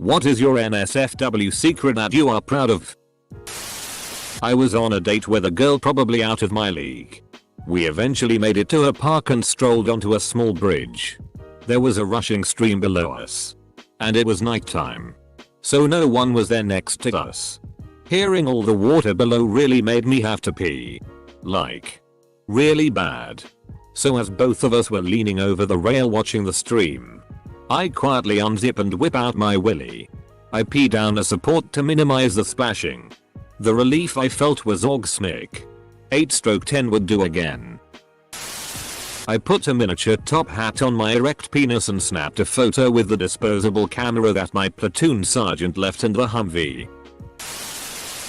What is your NSFW secret that you are proud of? I was on a date with a girl probably out of my league. We eventually made it to a park and strolled onto a small bridge. There was a rushing stream below us. And it was nighttime. So no one was there next to us. Hearing all the water below really made me have to pee. Like, really bad. So as both of us were leaning over the rail watching the stream, I quietly unzip and whip out my willy. I pee down as support to minimize the splashing. The relief I felt was orgasmic. 8/10 would do again. I put a miniature top hat on my erect penis and snapped a photo with the disposable camera that my platoon sergeant left in the Humvee.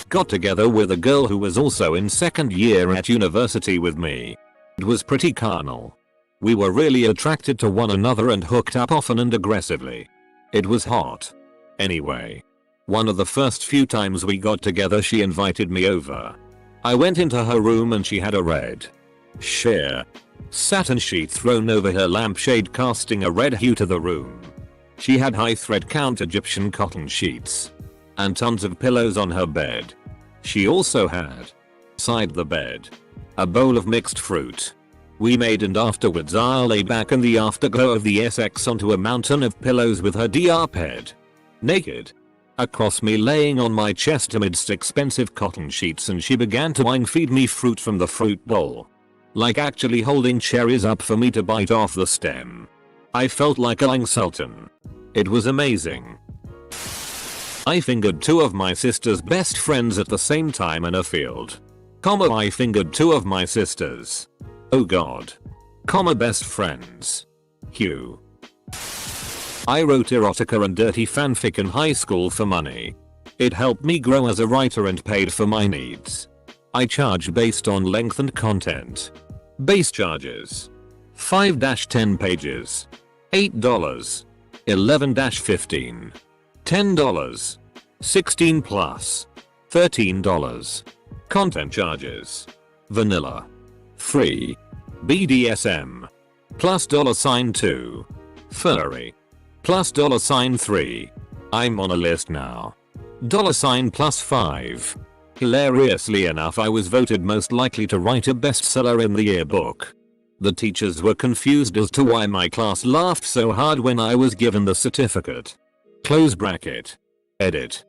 Got together with a girl who was also in second year at university with me. It was pretty carnal. We were really attracted to one another and hooked up often and aggressively. It was hot. Anyway, one of the first few times we got together she invited me over. I went into her room and she had a red sheer satin sheet thrown over her lampshade casting a red hue to the room. She had high thread count Egyptian cotton sheets and tons of pillows on her bed. She also had, beside the bed, a bowl of mixed fruit. We made and afterwards I lay back in the afterglow of the SX onto a mountain of pillows with her DR head naked across me laying on my chest amidst expensive cotton sheets, and she began to wine feed me fruit from the fruit bowl. Like actually holding cherries up for me to bite off the stem. I felt like a young sultan. It was amazing. I fingered two of my sister's best friends at the same time in a field. I fingered two of my sisters. Oh god. Best friends. Q. I wrote erotica and dirty fanfic in high school for money. It helped me grow as a writer and paid for my needs. I charged based on length and content. Base charges: 5-10 pages, $8, 11-15, $10, 16 plus, $13. Content charges: vanilla, free, BDSM, plus $2, furry, plus $3. I'm on a list now. $5. Hilariously enough, I was voted most likely to write a bestseller in the yearbook. The teachers were confused as to why my class laughed so hard when I was given the certificate. Close bracket. Edit.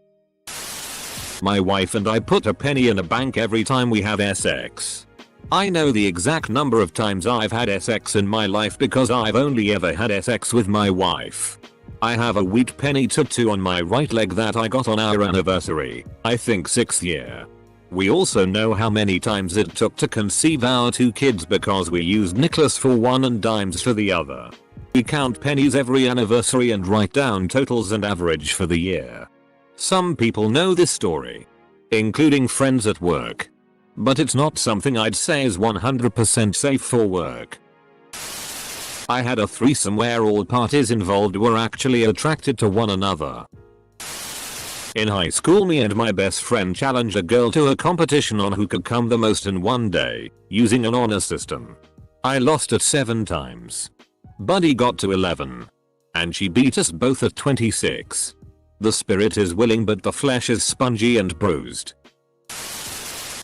My wife and I put a penny in a bank every time we have sex. I know the exact number of times I've had sex in my life because I've only ever had sex with my wife. I have a wheat penny tattoo on my right leg that I got on our anniversary, I think 6th year. We also know how many times it took to conceive our 2 kids because we used nickels for one and dimes for the other. We count pennies every anniversary and write down totals and average for the year. Some people know this story, including friends at work. But it's not something I'd say is 100% safe for work. I had a threesome where all parties involved were actually attracted to one another. In high school, me and my best friend challenged a girl to a competition on who could come the most in one day, using an honor system. I lost at 7 times. Buddy got to 11. And she beat us both at 26. The spirit is willing but the flesh is spongy and bruised.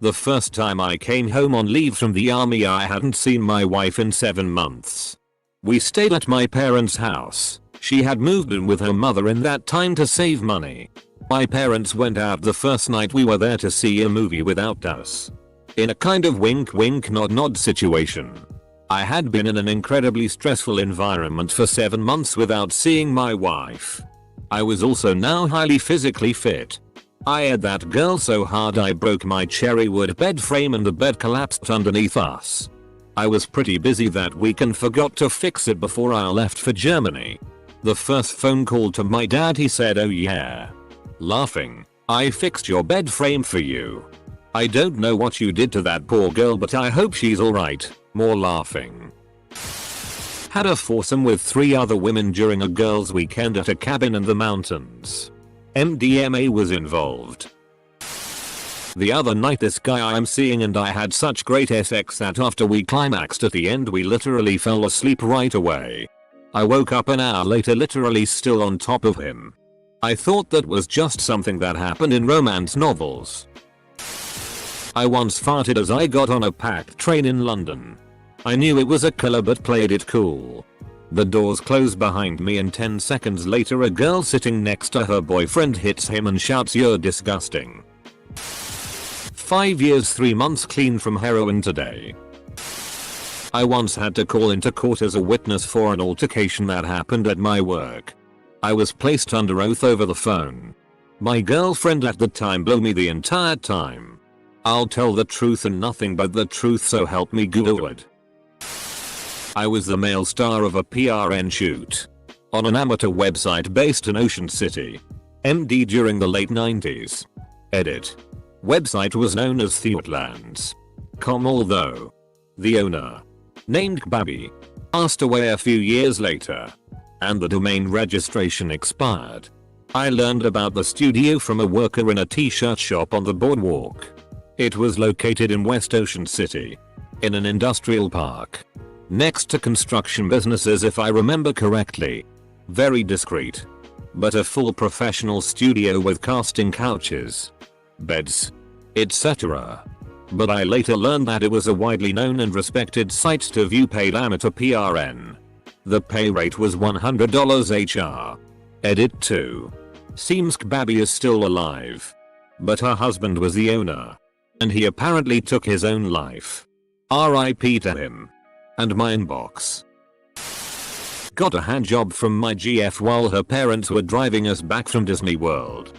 The first time I came home on leave from the army, I hadn't seen my wife in 7 months. We stayed at my parents' house. She had moved in with her mother in that time to save money. My parents went out the first night we were there to see a movie without us. In a kind of wink wink nod nod situation. I had been in an incredibly stressful environment for 7 months without seeing my wife. I was also now highly physically fit. I had that girl so hard I broke my cherry wood bed frame and the bed collapsed underneath us. I was pretty busy that week and forgot to fix it before I left for Germany. The first phone call to my dad, he said, "Oh yeah." Laughing, "I fixed your bed frame for you. I don't know what you did to that poor girl, but I hope she's alright." More laughing. Had a foursome with 3 other women during a girls' weekend at a cabin in the mountains. MDMA was involved. The other night, this guy I'm seeing and I had such great sex that after we climaxed at the end we literally fell asleep right away. I woke up an hour later literally still on top of him. I thought that was just something that happened in romance novels. I once farted as I got on a packed train in London. I knew it was a killer but played it cool. The doors close behind me and 10 seconds later a girl sitting next to her boyfriend hits him and shouts, "You're disgusting." 5 years 3 months clean from heroin today. I once had to call into court as a witness for an altercation that happened at my work. I was placed under oath over the phone. My girlfriend at the time blew me the entire time. I'll tell the truth and nothing but the truth, so help me good. I was the male star of a PRN shoot on an amateur website based in Ocean City, MD, during the late 90s. Edit. Website was known as Theatlands.com, although the owner, named Babby, passed away a few years later and the domain registration expired. I learned about the studio from a worker in a t-shirt shop on the boardwalk. It was located in West Ocean City, in an industrial park, next to construction businesses if I remember correctly. Very discreet, but a full professional studio with casting couches, beds, etc. But I later learned that it was a widely known and respected site to view paid amateur PRN. The pay rate was $100 HR. Edit 2. Seems Babby is still alive, but her husband was the owner, and he apparently took his own life. RIP to him. And my inbox. Got a hand job from my GF while her parents were driving us back from Disney World.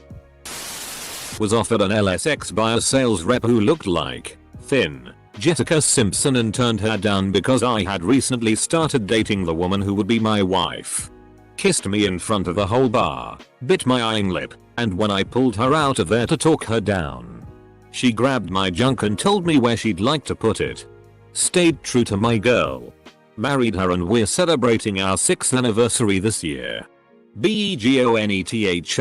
Was offered an LSX by a sales rep who looked like thin Jessica Simpson and turned her down because I had recently started dating the woman who would be my wife. Kissed me in front of the whole bar, bit my eyeing lip, and when I pulled her out of there to talk her down, she grabbed my junk and told me where she'd like to put it. Stayed true to my girl. Married her and we're celebrating our 6th anniversary this year. BEGONETHOT.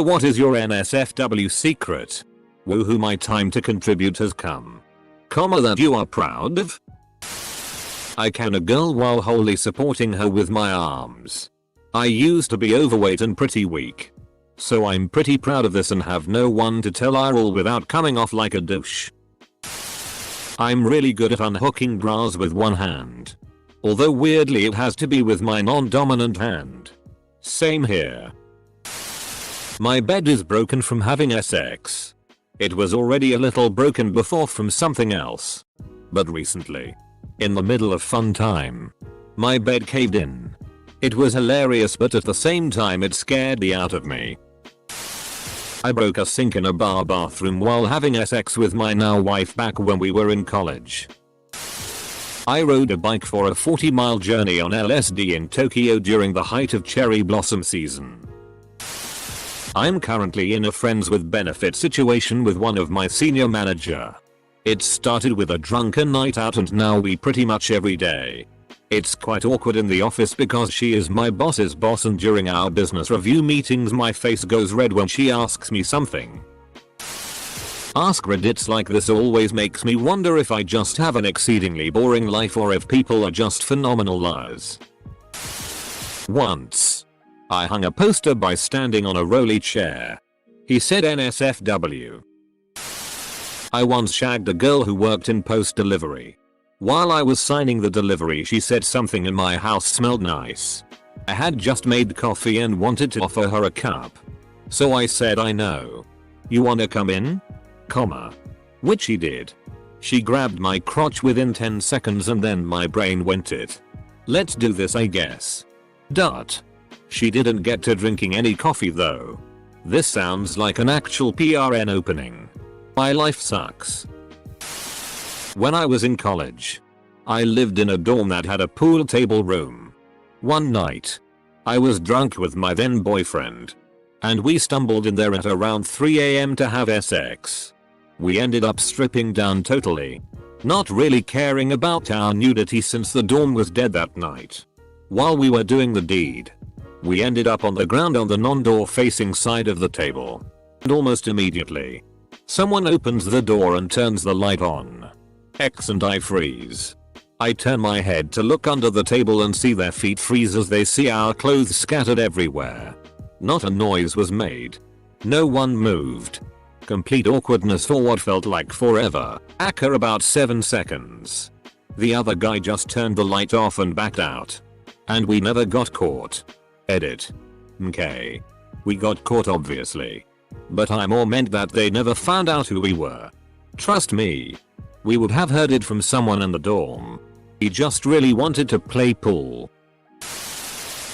What is your NSFW secret? Woohoo, my time to contribute has come. That you are proud of? I can a girl while wholly supporting her with my arms. I used to be overweight and pretty weak, so I'm pretty proud of this and have no one to tell I roll without coming off like a douche. I'm really good at unhooking bras with one hand, although weirdly it has to be with my non-dominant hand. Same here. My bed is broken from having sex. It was already a little broken before from something else, but recently, in the middle of fun time, my bed caved in. It was hilarious, but at the same time it scared the out of me. I broke a sink in a bar bathroom while having sex with my now wife back when we were in college. I rode a bike for a 40-mile journey on LSD in Tokyo during the height of cherry blossom season. I'm currently in a friends with benefit situation with one of my senior manager. It started with a drunken night out and now we pretty much every day. It's quite awkward in the office because she is my boss's boss, and during our business review meetings my face goes red when she asks me something. Ask Reddits like this always makes me wonder if I just have an exceedingly boring life or if people are just phenomenal liars. Once, I hung a poster by standing on a rolly chair. He said NSFW. I once shagged a girl who worked in post delivery. While I was signing the delivery she said something in my house smelled nice. I had just made coffee and wanted to offer her a cup. So I said, I know. You wanna come in? Which she did. She grabbed my crotch within 10 seconds and then my brain went it. Let's do this, I guess. She didn't get to drinking any coffee though. This sounds like an actual PRN opening. My life sucks. When I was in college, I lived in a dorm that had a pool table room. One night, I was drunk with my then boyfriend, and we stumbled in there at around 3 AM to have sex. We ended up stripping down totally, not really caring about our nudity since the dorm was dead that night. While we were doing the deed, we ended up on the ground on the non-door facing side of the table, and almost immediately, someone opens the door and turns the light on. And I freeze. I turn my head to look under the table and see their feet freeze as they see our clothes scattered everywhere. Not a noise was made. No one moved. Complete awkwardness for what felt like forever. Aka about 7 seconds. The other guy just turned the light off and backed out. And we never got caught. Edit. Okay. We got caught obviously. But I more meant that they never found out who we were. Trust me. We would have heard it from someone in the dorm. He just really wanted to play pool.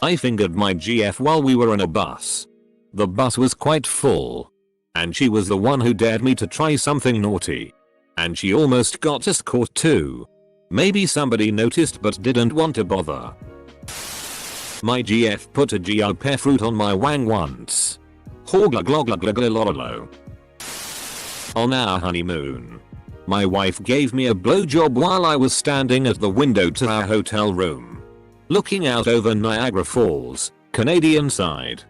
I fingered my GF while we were in a bus. The bus was quite full. And she was the one who dared me to try something naughty. And she almost got us caught too. Maybe somebody noticed but didn't want to bother. My GF put a GI pear fruit on my wang once. On our honeymoon, my wife gave me a blowjob while I was standing at the window to our hotel room, looking out over Niagara Falls, Canadian side.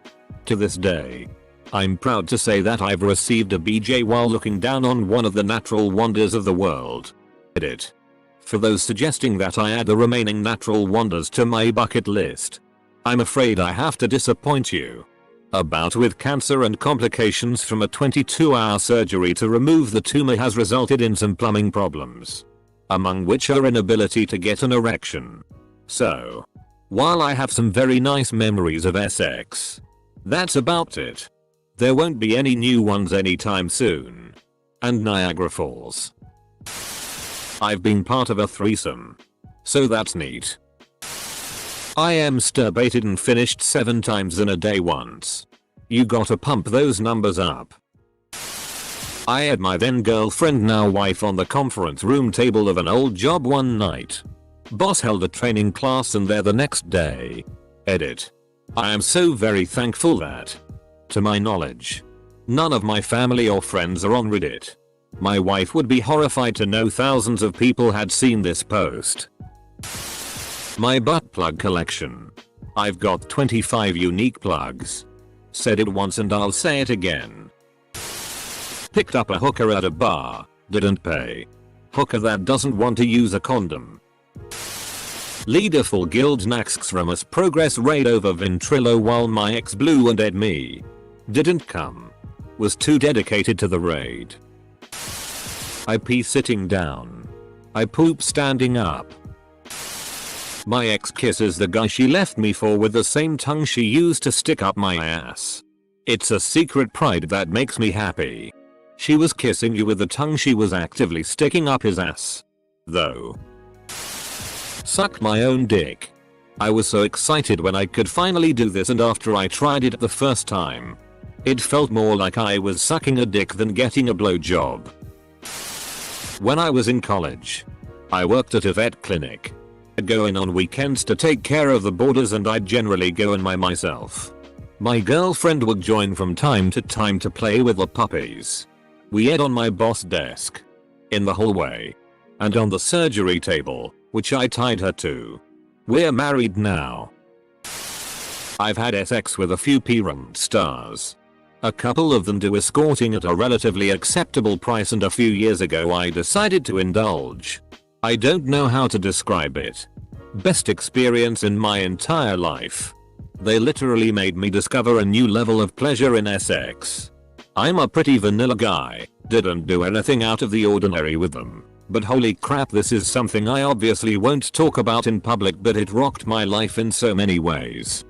To this day, I'm proud to say that I've received a BJ while looking down on one of the natural wonders of the world. Edit. For those suggesting that I add the remaining natural wonders to my bucket list, I'm afraid I have to disappoint you. A bout with cancer and complications from a 22-hour surgery to remove the tumor has resulted in some plumbing problems, among which are inability to get an erection. So, while I have some very nice memories of sex, that's about it. There won't be any new ones anytime soon. And Niagara Falls. I've been part of a threesome, so that's neat. I am masturbated and finished 7 times in a day once. You gotta pump those numbers up. I had my then girlfriend now wife on the conference room table of an old job one night. Boss held a training class and there the next day. Edit. I am so very thankful that, to my knowledge, none of my family or friends are on Reddit. My wife would be horrified to know thousands of people had seen this post. My butt plug collection. I've got 25 unique plugs. Said it once and I'll say it again. Picked up a hooker at a bar, didn't pay. Hooker that doesn't want to use a condom. Leader full guild naxx from us progress raid over Ventrilo while my ex blew and ed me. Didn't come. Was too dedicated to the raid. I pee sitting down. I poop standing up. My ex kisses the guy she left me for with the same tongue she used to stick up my ass. It's a secret pride that makes me happy. She was kissing you with the tongue she was actively sticking up his ass. Though. Suck my own dick. I was so excited when I could finally do this, and after I tried it the first time, it felt more like I was sucking a dick than getting a blowjob. When I was in college, I worked at a vet clinic. I'd go in on weekends to take care of the boarders and I'd generally go in myself. My girlfriend would join from time to time to play with the puppies. We ate on my boss desk, in the hallway, and on the surgery table, which I tied her to. We're married now. I've had sex with a few parent stars. A couple of them do escorting at a relatively acceptable price, and a few years ago I decided to indulge. I don't know how to describe it. Best experience in my entire life. They literally made me discover a new level of pleasure in sex. I'm a pretty vanilla guy, didn't do anything out of the ordinary with them. But holy crap, this is something I obviously won't talk about in public, but it rocked my life in so many ways.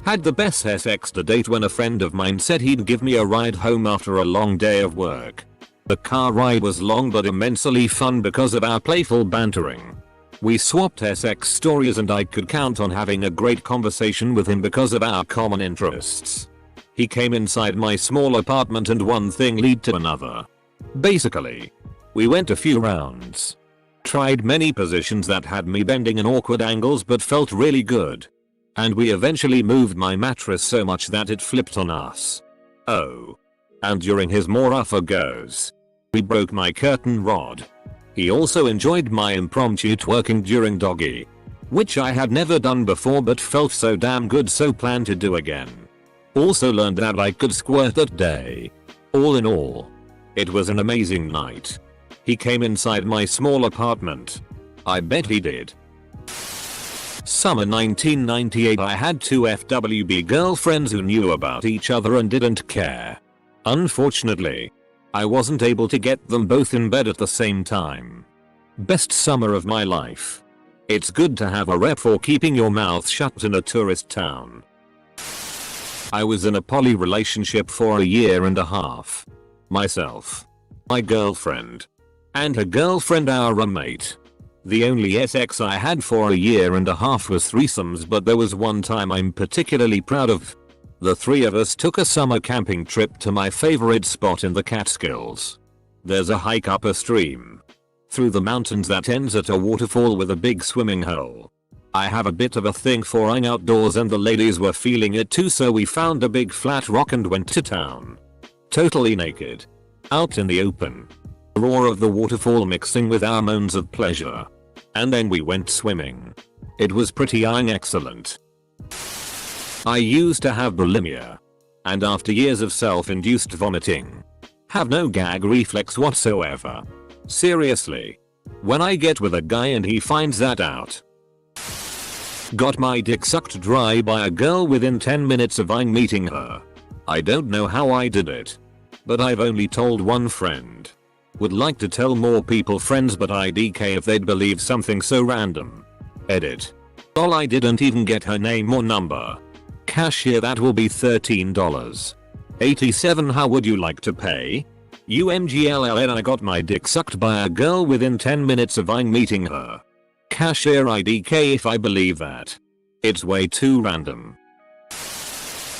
Had the best sex to date when a friend of mine said he'd give me a ride home after a long day of work. The car ride was long but immensely fun because of our playful bantering. We swapped sex stories and I could count on having a great conversation with him because of our common interests. He came inside my small apartment and one thing led to another. Basically, we went a few rounds. Tried many positions that had me bending in awkward angles but felt really good. And we eventually moved my mattress so much that it flipped on us. Oh. And during his more rougher goes, we broke my curtain rod. He also enjoyed my impromptu twerking during doggy, which I had never done before but felt so damn good, so planned to do again. Also learned that I could squirt that day. All in all, it was an amazing night. He came inside my small apartment, I bet he did. Summer 1998, I had two FWB girlfriends who knew about each other and didn't care. Unfortunately, I wasn't able to get them both in bed at the same time. Best summer of my life. It's good to have a rep for keeping your mouth shut in a tourist town. I was in a poly relationship for a year and a half. Myself, my girlfriend, and her girlfriend, our roommate. The only sex I had for a year and a half was threesomes, but there was one time I'm particularly proud of. The three of us took a summer camping trip to my favorite spot in the Catskills. There's a hike up a stream through the mountains that ends at a waterfall with a big swimming hole. I have a bit of a thing for being outdoors and the ladies were feeling it too, so we found a big flat rock and went to town. Totally naked. Out in the open. The roar of the waterfall mixing with our moans of pleasure. And then we went swimming. It was pretty excellent. I used to have bulimia. And after years of self-induced vomiting, have no gag reflex whatsoever. Seriously. When I get with a guy and he finds that out. Got my dick sucked dry by a girl within 10 minutes of I'm meeting her. I don't know how I did it. But I've only told one friend. Would like to tell more people friends, but I'd DK if they'd believe something so random. Edit. Lol, I didn't even get her name or number. Cashier, that will be $13.87. How would you like to pay? UMGLLN, I got my dick sucked by a girl within 10 minutes of I'm meeting her. Cashier, IDK if I believe that. It's way too random.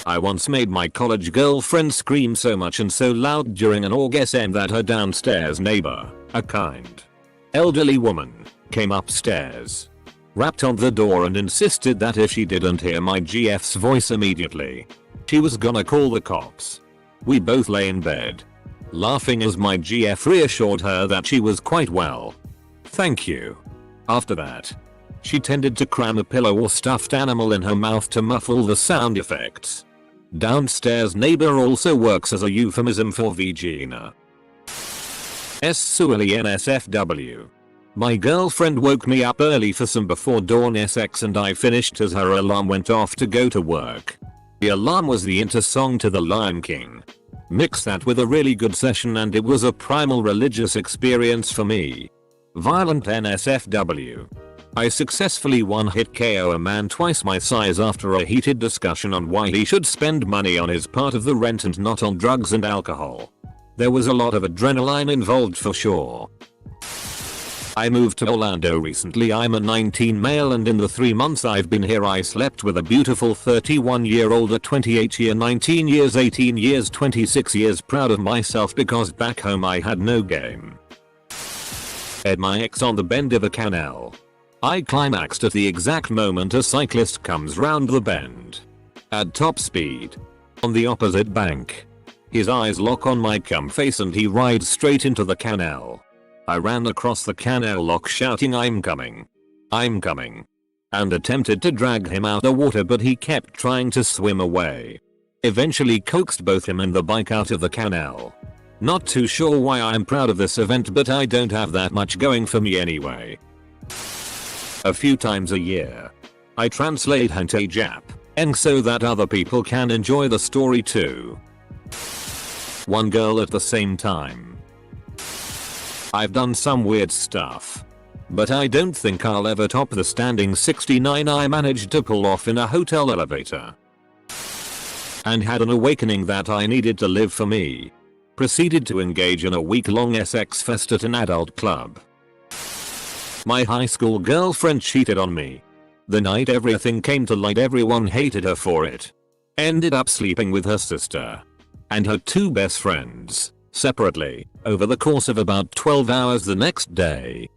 I once made my college girlfriend scream so much and so loud during an orgasm that her downstairs neighbor, a kind, elderly woman, came upstairs, rapped on the door and insisted that if she didn't hear my GF's voice immediately, she was gonna call the cops. We both lay in bed, laughing as my GF reassured her that she was quite well. Thank you. After that, she tended to cram a pillow or stuffed animal in her mouth to muffle the sound effects. Downstairs neighbor also works as a euphemism for vagina. Sually NSFW. My girlfriend woke me up early for some before dawn sex and I finished as her alarm went off to go to work. The alarm was the enter song to The Lion King. Mix that with a really good session and it was a primal religious experience for me. Violent NSFW. I successfully one-hit KO a man twice my size after a heated discussion on why he should spend money on his part of the rent and not on drugs and alcohol. There was a lot of adrenaline involved for sure. I moved to Orlando recently. I'm a 19 male and in the 3 months I've been here I slept with a beautiful 31-year-old, a 28-year, 19 years, 18 years, 26 years. Proud of myself because back home I had no game. Ed my ex on the bend of a canal. I climaxed at the exact moment a cyclist comes round the bend. At top speed. On the opposite bank. His eyes lock on my cum face and he rides straight into the canal. I ran across the canal lock shouting I'm coming. I'm coming. And attempted to drag him out the water but he kept trying to swim away. Eventually coaxed both him and the bike out of the canal. Not too sure why I'm proud of this event, but I don't have that much going for me anyway. A few times a year, I translate hentai Jap, and so that other people can enjoy the story too. One girl at the same time. I've done some weird stuff, but I don't think I'll ever top the standing 69 I managed to pull off in a hotel elevator. And had an awakening that I needed to live for me. Proceeded to engage in a week-long sex fest at an adult club. My high school girlfriend cheated on me. The night everything came to light, everyone hated her for it. Ended up sleeping with her sister and her two best friends separately over the course of about 12 hours the next day.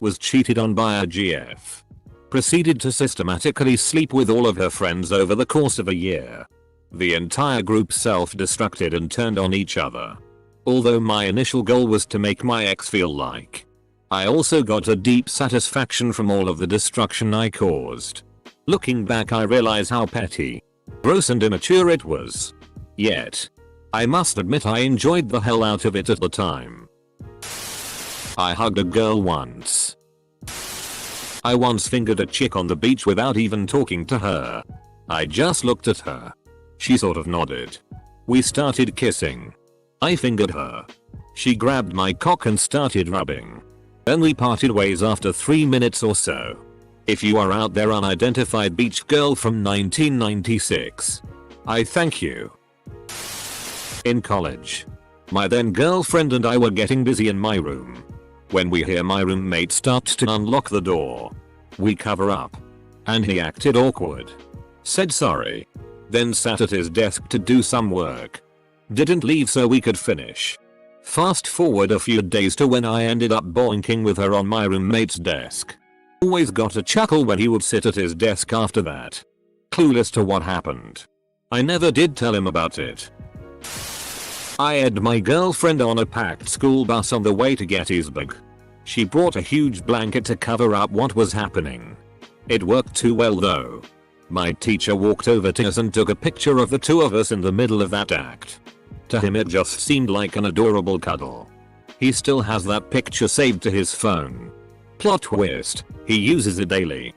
Was cheated on by a GF. Proceeded to systematically sleep with all of her friends over the course of a year. The entire group self-destructed and turned on each other. Although my initial goal was to make my ex feel like I also got a deep satisfaction from all of the destruction I caused. Looking back I realize how petty, gross and immature it was. Yet, I must admit I enjoyed the hell out of it at the time. I hugged a girl once. I once fingered a chick on the beach without even talking to her. I just looked at her. She sort of nodded. We started kissing. I fingered her. She grabbed my cock and started rubbing. Then we parted ways after 3 minutes or so. If you are out there, unidentified beach girl from 1996, I thank you. In college, my then girlfriend and I were getting busy in my room when we hear my roommate start to unlock the door. We cover up, and he acted awkward. Said sorry. Then sat at his desk to do some work. Didn't leave so we could finish. Fast forward a few days to when I ended up boinking with her on my roommate's desk. Always got a chuckle when he would sit at his desk after that. Clueless to what happened. I never did tell him about it. I had my girlfriend on a packed school bus on the way to Gettysburg. She brought a huge blanket to cover up what was happening. It worked too well though. My teacher walked over to us and took a picture of the two of us in the middle of that act. To him it just seemed like an adorable cuddle. He still has that picture saved to his phone. Plot twist, he uses it daily.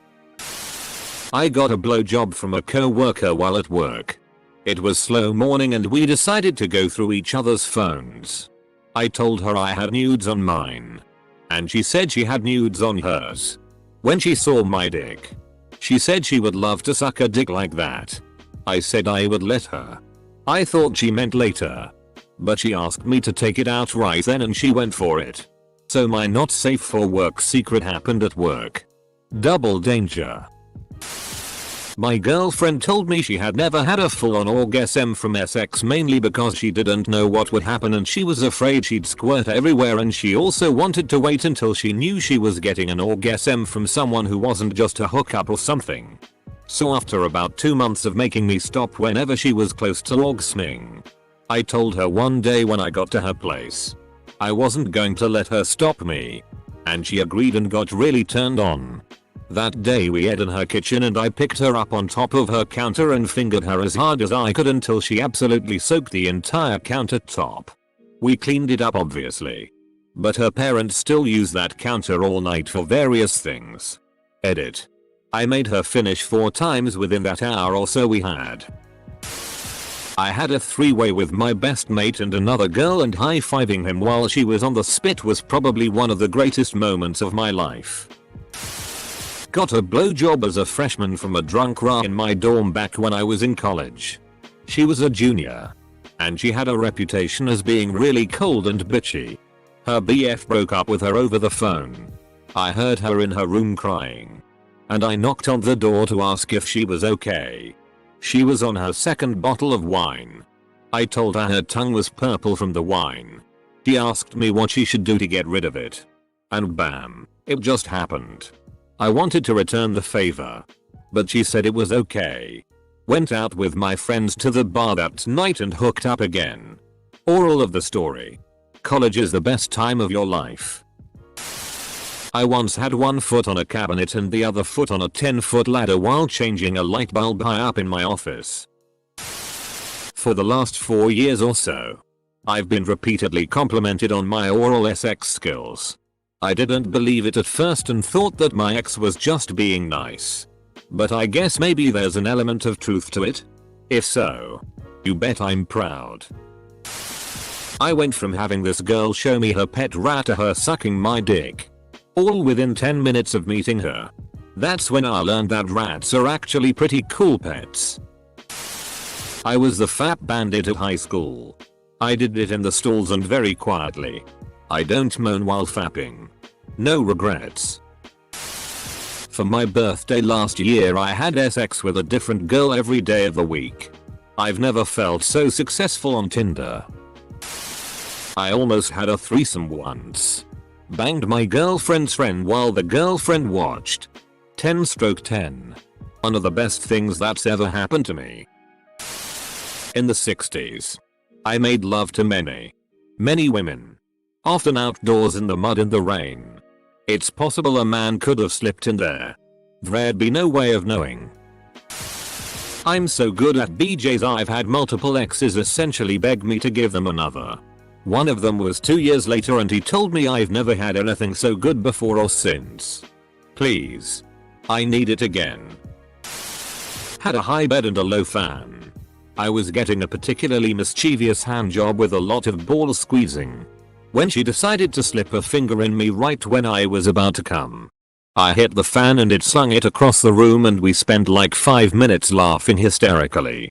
I got a blowjob from a co-worker while at work. It was slow morning and we decided to go through each other's phones. I told her I had nudes on mine. And she said she had nudes on hers. When she saw my dick, she said she would love to suck a dick like that. I said I would let her. I thought she meant later. But she asked me to take it out right then and she went for it. So my not safe for work secret happened at work. Double danger. My girlfriend told me she had never had a full-on orgasm from sex mainly because she didn't know what would happen and she was afraid she'd squirt everywhere, and she also wanted to wait until she knew she was getting an orgasm from someone who wasn't just a hookup or something. So after about 2 months of making me stop whenever she was close to orgasming, I told her one day when I got to her place I wasn't going to let her stop me. And she agreed and got really turned on. That day we ate in her kitchen and I picked her up on top of her counter and fingered her as hard as I could until she absolutely soaked the entire countertop. We cleaned it up obviously. But her parents still use that counter all night for various things. Edit. I made her finish 4 times within that hour or so we had. I had a 3-way with my best mate and another girl, and high-fiving him while she was on the spit was probably one of the greatest moments of my life. Got a blowjob as a freshman from a drunk ra in my dorm back when I was in college. She was a junior. And she had a reputation as being really cold and bitchy. Her BF broke up with her over the phone. I heard her in her room crying. And I knocked on the door to ask if she was okay. She was on her 2nd bottle of wine. I told her tongue was purple from the wine. She asked me what she should do to get rid of it. And bam, it just happened. I wanted to return the favor. But she said it was okay. Went out with my friends to the bar that night and hooked up again. Oral of the story. College is the best time of your life. I once had one foot on a cabinet and the other foot on a 10-foot ladder while changing a light bulb high up in my office. For the last 4 years or so, I've been repeatedly complimented on my oral sex skills. I didn't believe it at first and thought that my ex was just being nice. But I guess maybe there's an element of truth to it. If so, you bet I'm proud. I went from having this girl show me her pet rat to her sucking my dick. All within 10 minutes of meeting her. That's when I learned that rats are actually pretty cool pets. I was the fat bandit at high school. I did it in the stalls and very quietly. I don't moan while fapping. No regrets. For my birthday last year I had sex with a different girl every day of the week. I've never felt so successful on Tinder. I almost had a threesome once. Banged my girlfriend's friend while the girlfriend watched. 10/10. One of the best things that's ever happened to me. In the 60s, I made love to many women. Often outdoors in the mud and the rain. It's possible a man could have slipped in there. There'd be no way of knowing. I'm so good at BJ's I've had multiple exes essentially beg me to give them another. One of them was 2 years later and he told me I've never had anything so good before or since. Please. I need it again. Had a high bed and a low fan. I was getting a particularly mischievous hand job with a lot of ball squeezing. When she decided to slip a finger in me right when I was about to come. I hit the fan and it slung it across the room and we spent like 5 minutes laughing hysterically.